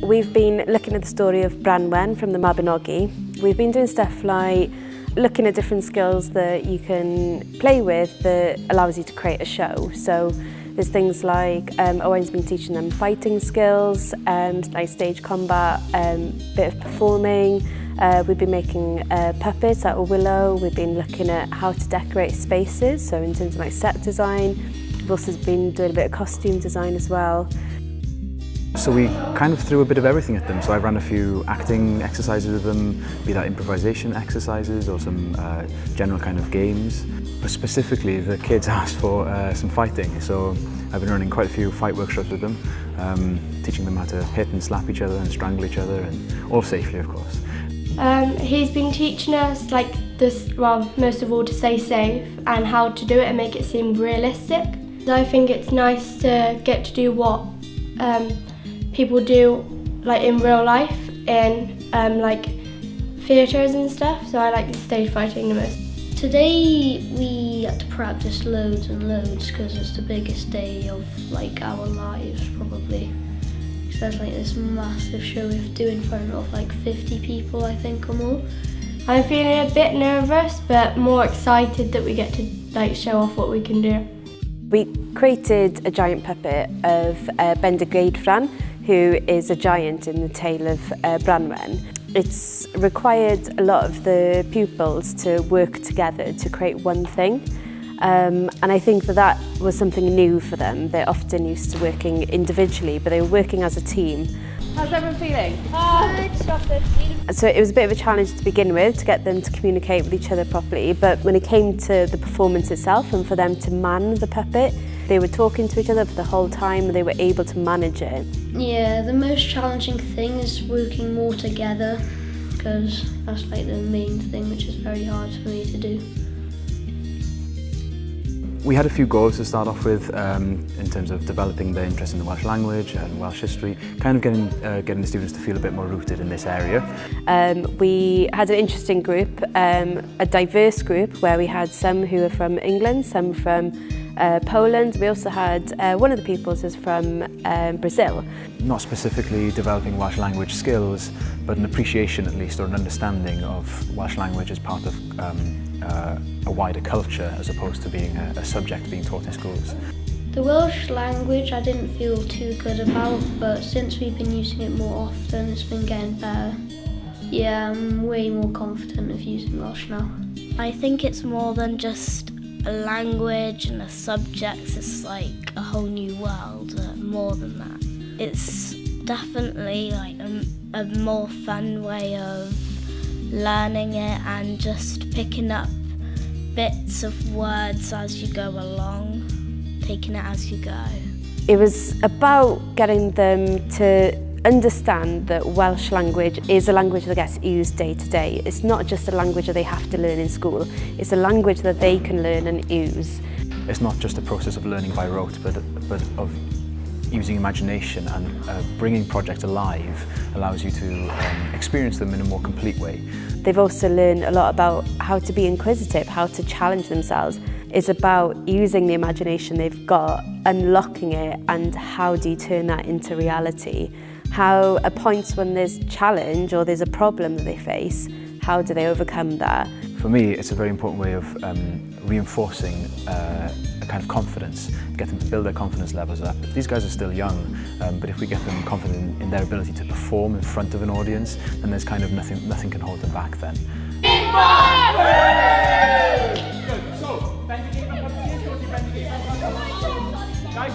We've been looking at the story of Branwen from the Mabinogi. We've been doing stuff like looking at different skills that you can play with that allows you to create a show. So there's things like Owen's been teaching them fighting skills, like stage combat, bit of performing. We've been making puppets out of willow. We've been looking at how to decorate spaces, so in terms of like set design. We've also been doing a bit of costume design as well. So we kind of threw a bit of everything at them. So I ran a few acting exercises with them, be that improvisation exercises or some general kind of games. But specifically, the kids asked for some fighting. So I've been running quite a few fight workshops with them, teaching them how to hit and slap each other and strangle each other, and all safely, of course. He's been teaching us most of all to stay safe and how to do it and make it seem realistic. I think it's nice to get to do what people do like in real life in like theatres and stuff, so I like stage fighting the most. Today we had to practice loads and loads because it's the biggest day of like our lives probably. Because there's like this massive show we have to do in front of like 50 people I think or more. I'm feeling a bit nervous but more excited that we get to like show off what we can do. We created a giant puppet of Pedr, who is a giant in the tale of Branwen. It's required a lot of the pupils to work together to create one thing. And I think that was something new for them. They're often used to working individually, but they were working as a team. How's everyone feeling? So it was a bit of a challenge to begin with, to get them to communicate with each other properly. But when it came to the performance itself and for them to man the puppet, they were talking to each other for the whole time and they were able to manage it. Yeah, the most challenging thing is working more together because that's like the main thing which is very hard for me to do. We had a few goals to start off with in terms of developing their interest in the Welsh language and Welsh history, kind of getting the students to feel a bit more rooted in this area. We had an interesting group, a diverse group where we had some who were from England, some from Poland. We also had one of the pupils is from Brazil. Not specifically developing Welsh language skills, but an appreciation at least, or an understanding of Welsh language as part of a wider culture as opposed to being a subject being taught in schools. The Welsh language I didn't feel too good about, but since we've been using it more often it's been getting better. Yeah, I'm way more confident of using Welsh now. I think it's more than just a language and a subject, it's like a whole new world, more than that. It's definitely like a more fun way of learning it and just picking up bits of words as you go along, taking it as you go. It was about getting them to understand that Welsh language is a language that gets used day to day. It's not just a language that they have to learn in school, it's a language that they can learn and use. It's not just a process of learning by rote, but of using imagination, and bringing projects alive allows you to experience them in a more complete way. They've also learned a lot about how to be inquisitive, how to challenge themselves. It's about using the imagination they've got, unlocking it, and how do you turn that into reality? How at points when there's challenge or there's a problem that they face, how do they overcome that? For me, it's a very important way of reinforcing a kind of confidence, get them to build their confidence levels up. These guys are still young, but if we get them confident in their ability to perform in front of an audience, then there's kind of nothing can hold them back then. Good. So, Benji, guys,